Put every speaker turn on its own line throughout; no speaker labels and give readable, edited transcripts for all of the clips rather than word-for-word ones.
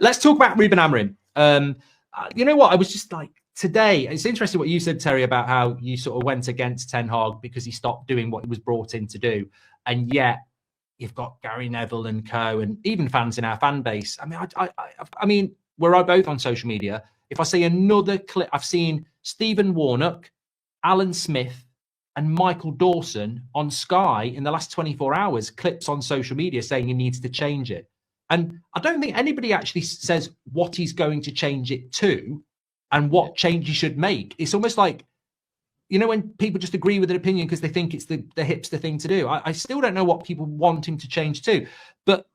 Let's talk about Ruben Amorim. You know what? I was just like, today, it's interesting what you said, Terry, about how you sort of went against Ten Hag because he stopped doing what he was brought in to do. And yet you've got Gary Neville and co, and even fans in our fan base. I mean, we're both on social media. If I see another clip, I've seen Stephen Warnock, Alan Smith, and Michael Dawson on Sky in the last 24 hours, clips on social media saying he needs to change it. And I don't think anybody actually says what he's going to change it to and what change he should make. It's almost like, you know, when people just agree with an opinion because they think it's the hipster thing to do. I still don't know what people want him to change to. But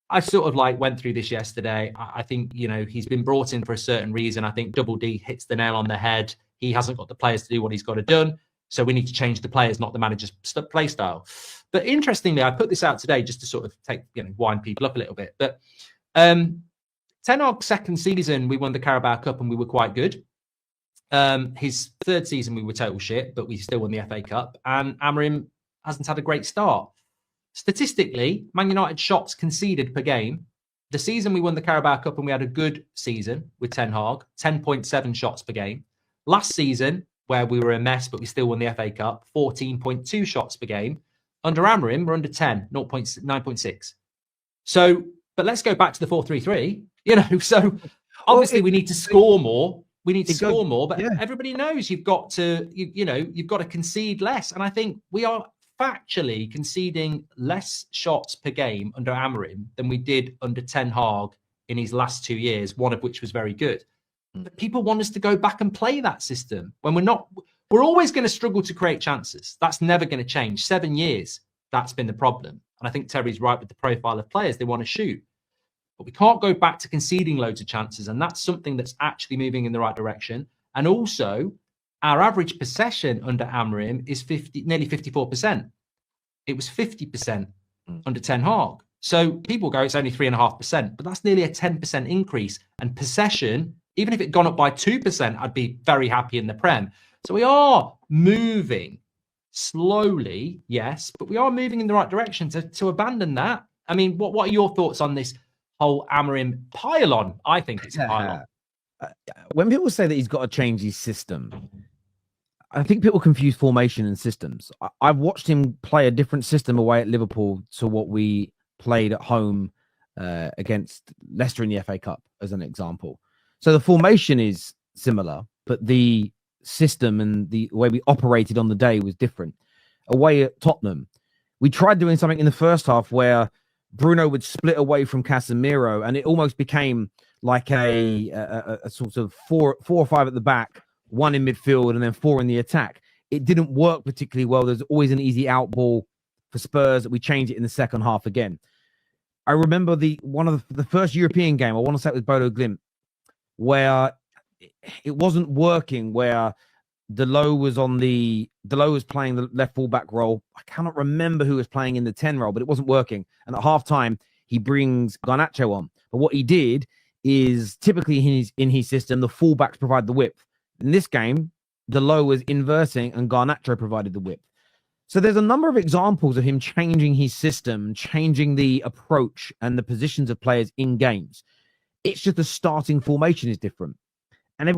I sort of like went through this yesterday. I think, you know, he's been brought in for a certain reason. I think Double D hits the nail on the head. He hasn't got the players to do what he's got to do. So we need to change the players, not the manager's play style. But interestingly, I put this out today just to sort of wind people up a little bit. But Ten Hag's second season, we won the Carabao Cup and we were quite good. His third season, we were total shit, but we still won the FA Cup. And Amorim hasn't had a great start. Statistically, Man United shots conceded per game. The season we won the Carabao Cup and we had a good season with Ten Hag, 10.7 shots per game. Last season, where we were a mess, but we still won the FA Cup, 14.2 shots per game. Under Amorim, we're under 10, 9.6. So, but let's go back to the 4-3-3, you know, so obviously we need to score more. We need to score more, but everybody knows you've got to, you've got to concede less. And I think we are factually conceding less shots per game under Amorim than we did under Ten Hag in his last 2 years, one of which was very good. But people want us to go back and play that system when we're always going to struggle to create chances. That's never going to change. 7 years, that's been the problem. And I think Terry's right with the profile of players. They want to shoot. But we can't go back to conceding loads of chances. And that's something that's actually moving in the right direction. And also, our average possession under Amorim is nearly 54%. It was 50% under Ten Hag. So people go, it's only 3.5%, but that's nearly a 10% increase. And possession, even if it had gone up by 2%, I'd be very happy in the Prem. So we are moving slowly, yes, but we are moving in the right direction to abandon that. I mean, what are your thoughts on this whole Amorim pile-on? I think it's a pile-on.
When people say that he's got to change his system, I think people confuse formation and systems. I've watched him play a different system away at Liverpool to what we played at home against Leicester in the FA Cup, as an example. So the formation is similar, but the system and the way we operated on the day was different. Away at Tottenham, we tried doing something in the first half where Bruno would split away from Casemiro, and it almost became like a sort of four or five at the back, one in midfield, and then four in the attack. It didn't work particularly well. There's always an easy out ball for Spurs. We changed it in the second half again. I remember one of the first European game, I want to say it was Bodo Glimt, where it wasn't working, where Delo was playing the left fullback role. I cannot remember who was playing in the 10 role, but it wasn't working. And at halftime, he brings Garnacho on. But what he did is typically in his system, the fullbacks provide the width. In this game, Delo was inverting and Garnacho provided the width. So there's a number of examples of him changing his system, changing the approach and the positions of players in games. It's just the starting formation is different. And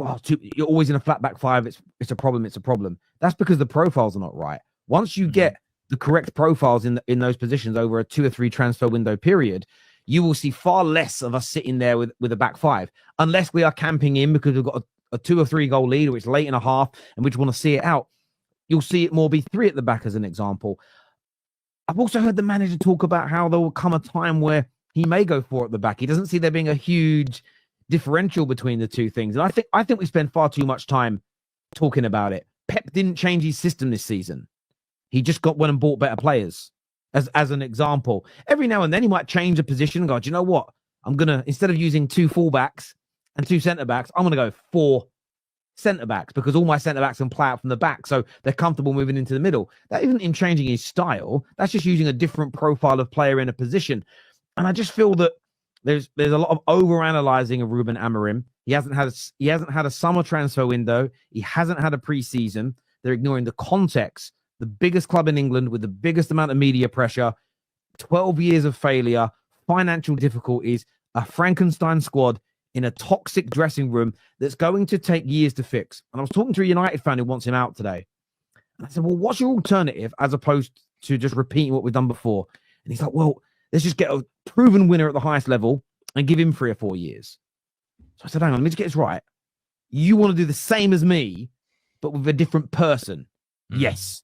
you're always in a flat back five. It's a problem. It's a problem. That's because the profiles are not right. Once you get the correct profiles in those positions over a 2 or 3 transfer window period, you will see far less of us sitting there with a back five, unless we are camping in because we've got a 2 or 3 goal lead, or it's late in a half and we just want to see it out. You'll see it more be 3 at the back as an example. I've also heard the manager talk about how there will come a time where he may go 4 at the back. He doesn't see there being a huge differential between the two things. And I think we spend far too much time talking about it. Pep didn't change his system this season. He just went and bought better players as an example. Every now and then he might change a position and go, do you know what? I'm going to, instead of using 2 fullbacks and 2 centre-backs, I'm going to go 4 centre-backs because all my centre-backs can play out from the back. So they're comfortable moving into the middle. That isn't him changing his style. That's just using a different profile of player in a position. And I just feel that there's a lot of over-analysing of Ruben Amorim. He hasn't had a summer transfer window. He hasn't had a pre-season. They're ignoring the context. The biggest club in England with the biggest amount of media pressure, 12 years of failure, financial difficulties, a Frankenstein squad in a toxic dressing room that's going to take years to fix. And I was talking to a United fan who wants him out today. And I said, well, what's your alternative as opposed to just repeating what we've done before? And he's like, well, let's just get a proven winner at the highest level and give him 3 or 4 years. So I said, hang on, let me just get this right. You want to do the same as me, but with a different person? Yes.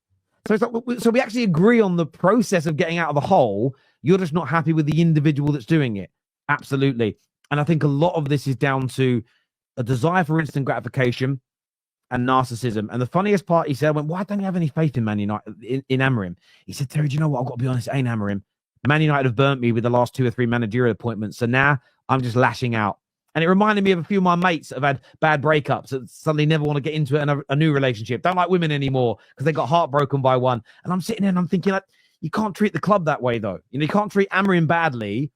So it's like, so we actually agree on the process of getting out of the hole. You're just not happy with the individual that's doing it. Absolutely. And I think a lot of this is down to a desire for instant gratification and narcissism. And the funniest part, he said, I went, why don't you have any faith in Man United, in Amorim? He said, Terry, do you know what? I've got to be honest, it ain't Amorim. Man United have burnt me with the last 2 or 3 managerial appointments. So now I'm just lashing out. And it reminded me of a few of my mates that have had bad breakups that suddenly never want to get into a new relationship. Don't like women anymore because they got heartbroken by one. And I'm sitting there and I'm thinking, like, you can't treat the club that way, though. You know, you can't treat Amorim badly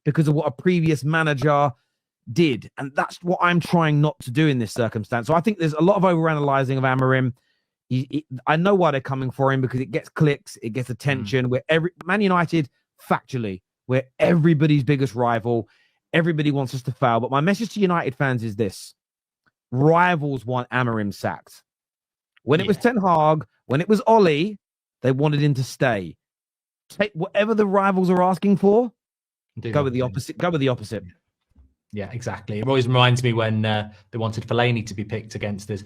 because of what a previous manager did. And that's what I'm trying not to do in this circumstance. So I think there's a lot of overanalyzing of Amorim. I know why they're coming for him because it gets clicks, it gets attention. Where Man United, factually, we're everybody's biggest rival. Everybody wants us to fail. But my message to United fans is this. Rivals want Amorim sacked. When it was Ten Hag, when it was Ollie, they wanted him to stay. Take whatever the rivals are asking for, go with the opposite. Go with the opposite.
Yeah, exactly. It always reminds me when they wanted Fellaini to be picked against us.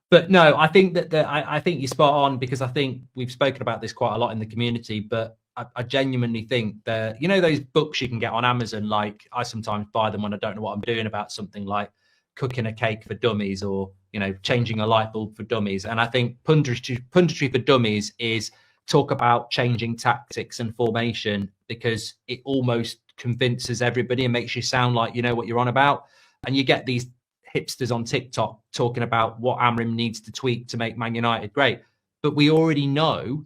But no, I think that I think you're spot on because I think we've spoken about this quite a lot in the community, but I genuinely think that, you know, those books you can get on Amazon, like I sometimes buy them when I don't know what I'm doing about something like cooking a cake for dummies or, you know, changing a light bulb for dummies. And I think punditry for dummies is talk about changing tactics and formation because it almost convinces everybody and makes you sound like you know what you're on about. And you get these hipsters on TikTok talking about what Amorim needs to tweak to make Man United great. But we already know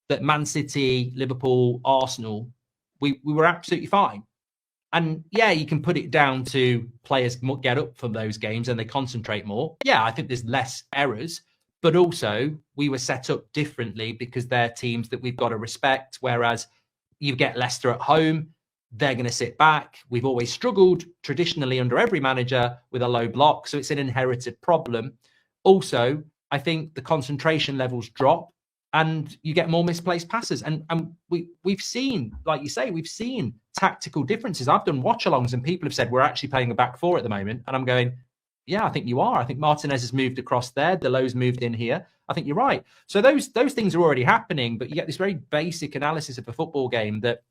that Man City, Liverpool, Arsenal, we were absolutely fine. And yeah, you can put it down to players get up from those games and they concentrate more. Yeah, I think there's less errors, but also we were set up differently because they're teams that we've got to respect. Whereas you get Leicester at home, they're going to sit back. We've always struggled traditionally under every manager with a low block. So it's an inherited problem. Also, I think the concentration levels drop and you get more misplaced passes. And we've seen, like you say, we've seen tactical differences. I've done watch-alongs and people have said, we're actually playing a back four at the moment. And I'm going, yeah, I think you are. I think Martinez has moved across there. Delo's moved in here. I think you're right. So those things are already happening, but you get this very basic analysis of a football game that,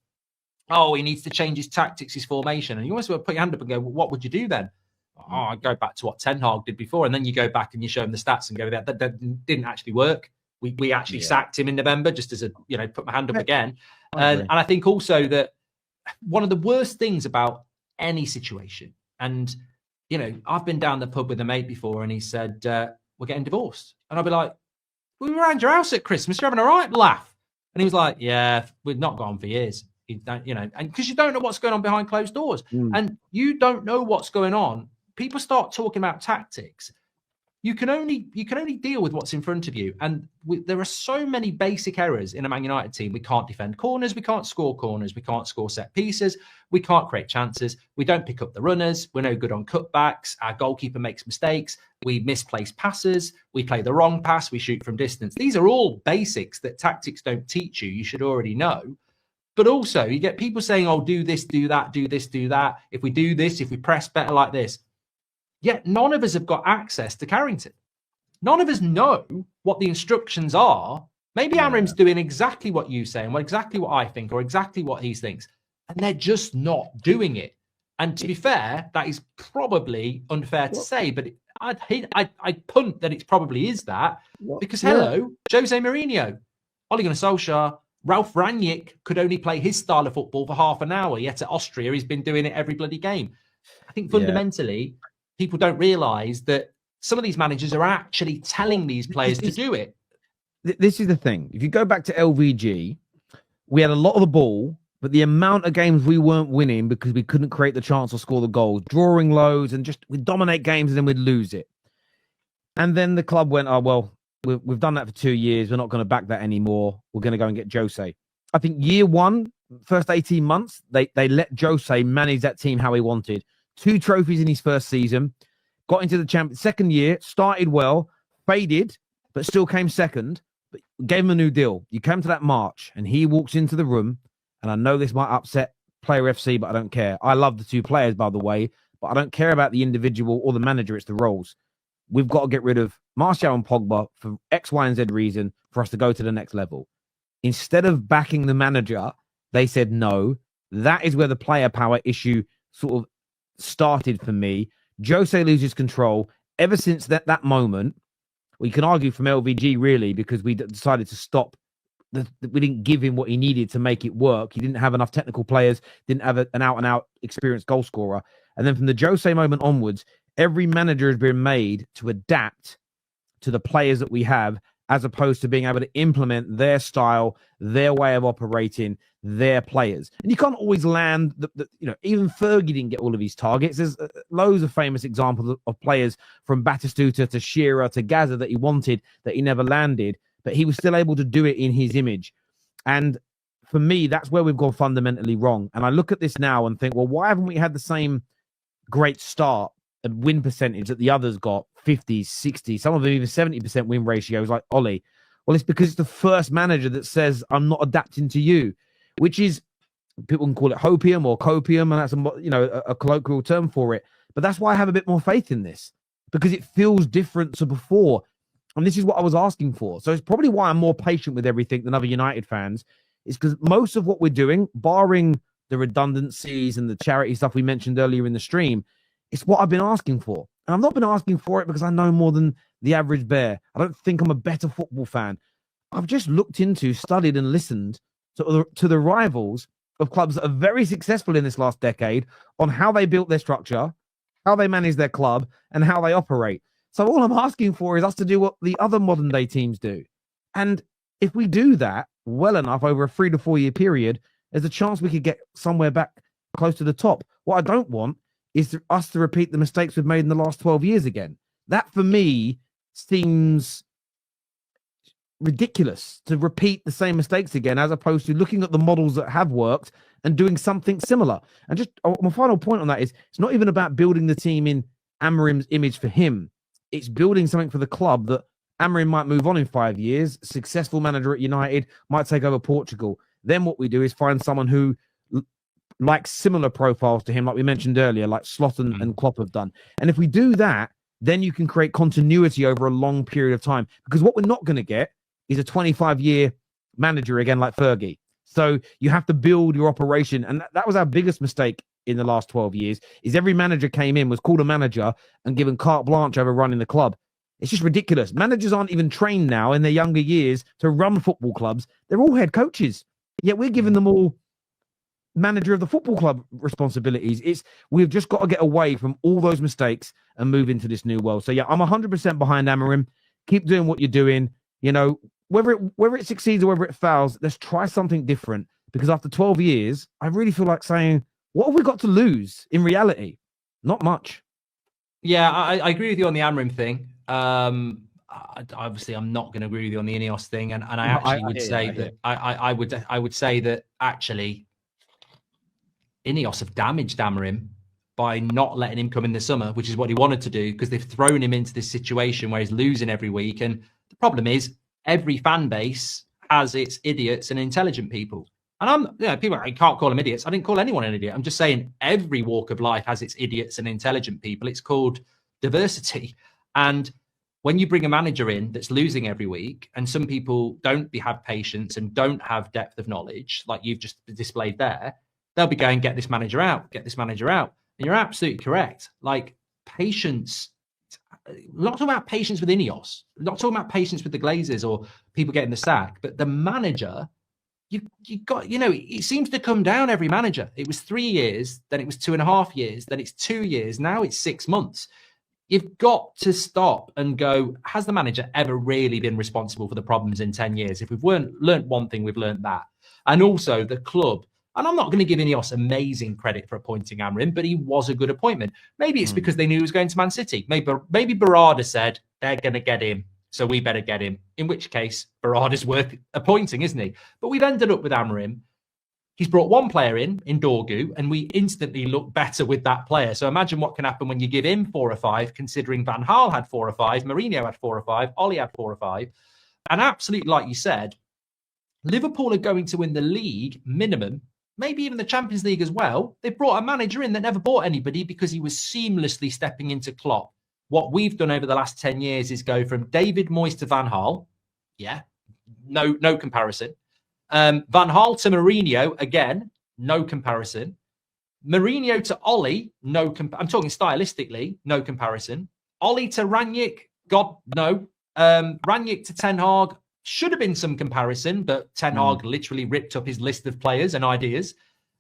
oh, he needs to change his tactics, his formation. And you almost put your hand up and go, well, what would you do then? Oh, I go back to what Ten Hag did before. And then you go back and you show him the stats and go, that didn't actually work. We actually sacked him in November, just as a, you know, put my hand up again. And I think also that one of the worst things about any situation, and, you know, I've been down the pub with a mate before and he said, we're getting divorced. And I'll be like, we were around your house at Christmas, you're having a right laugh. And he was like, yeah, we've not gone for years. You don't, you know, and because you don't know what's going on behind closed doors and you don't know what's going on. People start talking about tactics. You can only deal with what's in front of you. And there are so many basic errors in a Man United team. We can't defend corners. We can't score corners. We can't score set pieces. We can't create chances. We don't pick up the runners. We're no good on cutbacks. Our goalkeeper makes mistakes. We misplace passes. We play the wrong pass. We shoot from distance. These are all basics that tactics don't teach you. You should already know. But also you get people saying, oh, do this, do that, do this, do that. If we do this, if we press better like this. Yet none of us have got access to Carrington. None of us know what the instructions are. Maybe Amorim's doing exactly what you say and exactly what I think or exactly what he thinks. And they're just not doing it. And to be fair, that is probably unfair to say, but I'd punt that it probably is that. Because hello, Jose Mourinho, Ole Gunnar Solskjaer, Ralph Rangnick could only play his style of football for half an hour. Yet at Austria, he's been doing it every bloody game. I think fundamentally, people don't realise that some of these managers are actually telling these players to do it.
This is the thing. If you go back to LVG, we had a lot of the ball, but the amount of games we weren't winning because we couldn't create the chance or score the goals, drawing loads, and just we'd dominate games and then we'd lose it. And then the club went, oh, well, we've done that for 2 years. We're not going to back that anymore. We're going to go and get Jose. I think year one, first 18 months, they let Jose manage that team how he wanted. 2 trophies in his first season, got into the champion. Second year, started well, faded, but still came second. But gave him a new deal. You came to that March, and he walks into the room, and I know this might upset Player FC, but I don't care. I love the 2 players, by the way, but I don't care about the individual or the manager. It's the roles. We've got to get rid of Martial and Pogba for X, Y, and Z reason for us to go to the next level. Instead of backing the manager, they said no. That is where the player power issue sort of started for me. Jose loses control. Ever since that moment, we can argue from LVG, really, because we decided to stop. We didn't give him what he needed to make it work. He didn't have enough technical players, didn't have an out-and-out experienced goal scorer. And then from the Jose moment onwards, every manager has been made to adapt to the players that we have, as opposed to being able to implement their style, their way of operating, their players. And you can't always land, even Fergie didn't get all of his targets. There's loads of famous examples of players from Batistuta to Shearer to Gaza that he wanted, that he never landed, but he was still able to do it in his image. And for me, that's where we've gone fundamentally wrong. And I look at this now and think, well, why haven't we had the same great start and win percentage that the others got? 50, 60, some of them even 70% win ratios like Ollie. Well, it's because it's the first manager that says, I'm not adapting to you, which is, people can call it hopium or copium, and that's a colloquial term for it. But that's why I have a bit more faith in this, because it feels different to before. And this is what I was asking for. So it's probably why I'm more patient with everything than other United fans, is because most of what we're doing, barring the redundancies and the charity stuff we mentioned earlier in the stream, it's what I've been asking for. And I've not been asking for it because I know more than the average bear. I don't think I'm a better football fan. I've just looked into, studied, and listened to the rivals of clubs that are very successful in this last decade on how they built their structure, how they manage their club, and how they operate. So all I'm asking for is us to do what the other modern day teams do. And if we do that well enough over a 3 to 4 year period, there's a chance we could get somewhere back close to the top. What I don't want is for us to repeat the mistakes we've made in the last 12 years again. That, for me, seems ridiculous, to repeat the same mistakes again, as opposed to looking at the models that have worked and doing something similar. And just my final point on that is, it's not even about building the team in Amorim's image for him. It's building something for the club that Amorim might move on in 5 years. Successful manager at United might take over Portugal. Then what we do is find someone who like similar profiles to him, like we mentioned earlier, like Slot and Klopp have done. And if we do that, then you can create continuity over a long period of time. Because what we're not going to get is a 25-year manager again like Fergie. So you have to build your operation. And that was our biggest mistake in the last 12 years, is every manager came in, was called a manager, and given carte blanche over running the club. It's just ridiculous. Managers aren't even trained now in their younger years to run football clubs. They're all head coaches. Yet we're giving them all manager of the football club responsibilities. We've just got to get away from all those mistakes and move into this new world. So yeah, I'm 100% behind Amorim. Keep doing what you're doing. Whether it succeeds or whether it fails, let's try something different. Because after 12 years, I really feel like saying, what have we got to lose in reality? Not much.
Yeah, I agree with you on the Amorim thing. Obviously, I'm not going to agree with you on the Ineos thing, and I actually would say that I would say that actually Ineos have damaged Amorim by not letting him come in the summer, which is what he wanted to do, because they've thrown him into this situation where he's losing every week. And the problem is, every fan base has its idiots and intelligent people. And people, I can't call them idiots. I didn't call anyone an idiot. I'm just saying every walk of life has its idiots and intelligent people. It's called diversity. And when you bring a manager in that's losing every week, and some people don't have patience and don't have depth of knowledge, like you've just displayed there, they'll be going, get this manager out, get this manager out. And you're absolutely correct. Like, patience, not talking about patience with Ineos, not talking about patience with the Glazers or people getting the sack, but the manager, you got, it seems to come down every manager. It was 3 years, then it was 2.5 years, then it's 2 years, now it's 6 months. You've got to stop and go, has the manager ever really been responsible for the problems in 10 years? If we've learned one thing, we've learned that. And also the club. And I'm not going to give Ineos amazing credit for appointing Amorim, but he was a good appointment. Maybe it's because they knew he was going to Man City. Maybe Berardi said, they're going to get him, so we better get him. In which case, Berardi's worth appointing, isn't he? But we've ended up with Amorim. He's brought one player in Dorgu, and we instantly look better with that player. So imagine what can happen when you give him 4 or 5, considering Van Gaal had 4 or 5, Mourinho had 4 or 5, Ollie had 4 or 5. And absolutely, like you said, Liverpool are going to win the league minimum, maybe even the Champions League as well. They brought a manager in that never bought anybody because he was seamlessly stepping into Klopp. What we've done over the last 10 years is go from David Moyes to Van Gaal. Yeah, no comparison. Van Gaal to Mourinho, again, no comparison. Mourinho to Ollie, I'm talking stylistically, no comparison. Ollie to Rangnick, God, no. Rangnick to Ten Hag, should have been some comparison, but Ten Hag literally ripped up his list of players and ideas.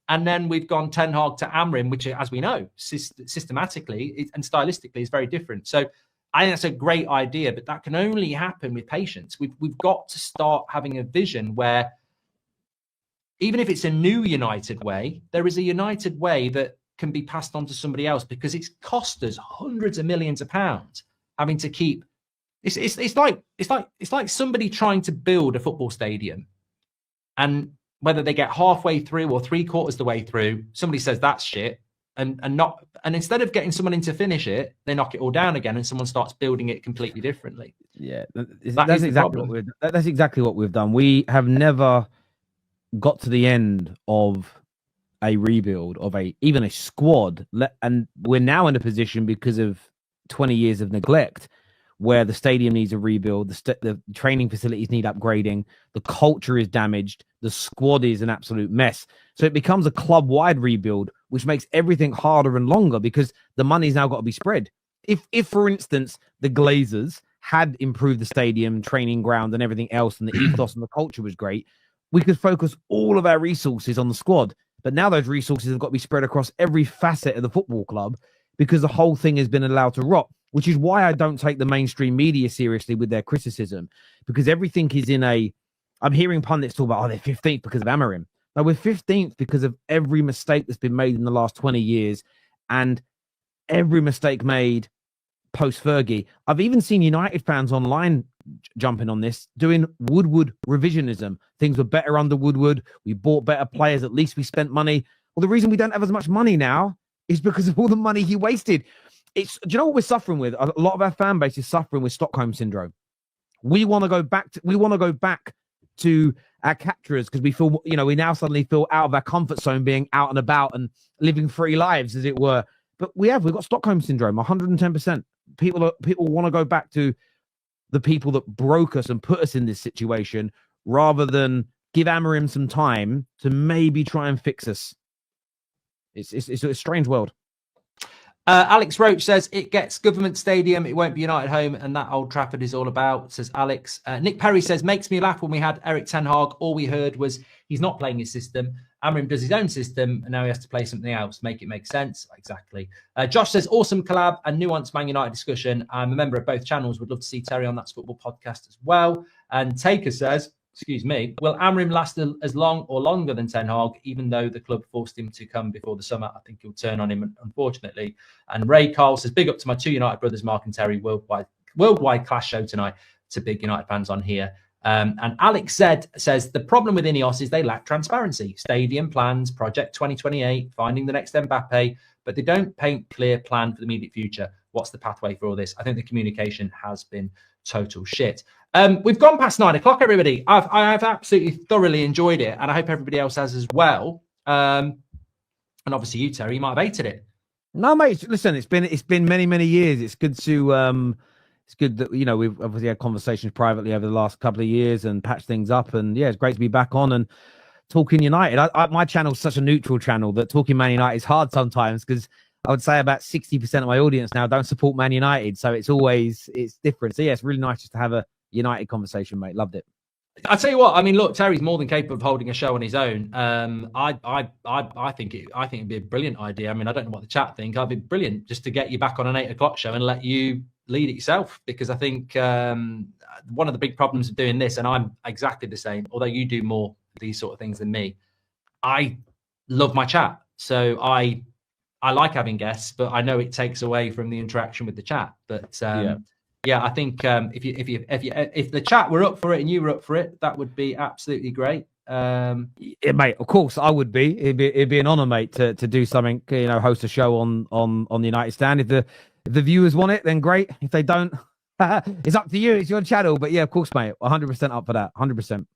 And then we've gone Ten Hag to Amorim, which, as we know, systematically and stylistically is very different. So I think that's a great idea, but that can only happen with patience. We've got to start having a vision where, even if it's a new United way, there is a United way that can be passed on to somebody else, because it's cost us hundreds of millions of pounds having to keep. It's like somebody trying to build a football stadium, and whether they get halfway through or 3/4 the way through, somebody says that's shit, and instead of getting someone in to finish it, they knock it all down again, and someone starts building it completely differently.
Yeah, that's exactly what we've done. We have never got to the end of a rebuild of even a squad, and we're now in a position, because of 20 years of neglect, where the stadium needs a rebuild, the training facilities need upgrading, the culture is damaged, the squad is an absolute mess. So it becomes a club-wide rebuild, which makes everything harder and longer, because the money's now got to be spread. If for instance, the Glazers had improved the stadium, training ground and everything else, and the ethos and the culture was great, we could focus all of our resources on the squad. But now those resources have got to be spread across every facet of the football club, because the whole thing has been allowed to rot. Which is why I don't take the mainstream media seriously with their criticism, because everything is I'm hearing pundits talk about, they're 15th because of Amorim. No, we're 15th because of every mistake that's been made in the last 20 years, and every mistake made post-Fergie. I've even seen United fans online jumping on this, doing Woodward revisionism. Things were better under Woodward. We bought better players. At least we spent money. Well, the reason we don't have as much money now is because of all the money he wasted. Do you know what we're suffering with? A lot of our fan base is suffering with Stockholm syndrome. We want to go back to our capturers, because we feel, we now suddenly feel out of our comfort zone, being out and about and living free lives, as it were. But we've got Stockholm syndrome, 110%. People want to go back to the people that broke us and put us in this situation, rather than give Amorim some time to maybe try and fix us. It's a strange world.
Alex Roach says it gets government stadium, it won't be United home, and that Old Trafford is all about, says Alex. Nick Perry says, makes me laugh when we had Eric Ten Hag, all we heard was he's not playing his system. Amorim does his own system, and now he has to play something else, make it make sense. Exactly. Josh says, awesome collab and nuanced Man United discussion. I'm a member of both channels, would love to see Terry on That's Football podcast as well. And Taker says, excuse me, will Amorim last as long or longer than Ten Hag, even though the club forced him to come before the summer? I think he'll turn on him, unfortunately. And Ray Carl says, big up to my 2 United brothers, Mark and Terry, worldwide clash show tonight to big United fans on here. And Alex Zed says, the problem with Ineos is they lack transparency. Stadium plans, Project 2028, finding the next Mbappe, but they don't paint clear plan for the immediate future. What's the pathway for all this? I think the communication has been total shit. We've gone past 9 o'clock, everybody. I've absolutely thoroughly enjoyed it, and I hope everybody else has as well. And obviously you, Terry, you might have hated it.
No, mate. Listen, it's been many years. It's good that we've obviously had conversations privately over the last couple of years and patched things up. And yeah, it's great to be back on and talking United. My channel's such a neutral channel that talking Man United is hard sometimes, because I would say about 60% of my audience now don't support Man United, so it's different. So yeah, it's really nice just to have a United conversation, mate. Loved it.
I'll tell you what. I mean, look, Terry's more than capable of holding a show on his own. I think it'd be a brilliant idea. I mean, I don't know what the chat think. I'd be brilliant just to get you back on an 8 o'clock show and let you lead it yourself, because I think one of the big problems of doing this, and I'm exactly the same, although you do more of these sort of things than me, I love my chat. So I like having guests, but I know it takes away from the interaction with the chat. But yeah, I think if the chat were up for it and you were up for it, that would be absolutely great.
Yeah, mate, of course I would be. It'd be an honor, mate, to do something, host a show on the United Stand. If the viewers want it, then great. If they don't, it's up to you. It's your channel. But yeah, of course, mate, 100% up for that. 100%.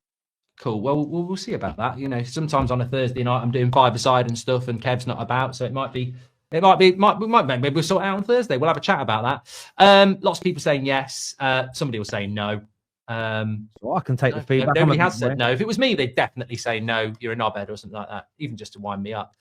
Cool. Well, we'll see about that. Sometimes on a Thursday night I'm doing five-a-side and stuff, and Kev's not about, so maybe we'll sort it out on Thursday. We'll have a chat about that. Lots of people saying yes. Somebody will say no.
Well, I can take the feedback.
Nobody has said no. If it was me, they'd definitely say no. You're a knobhead or something like that, even just to wind me up.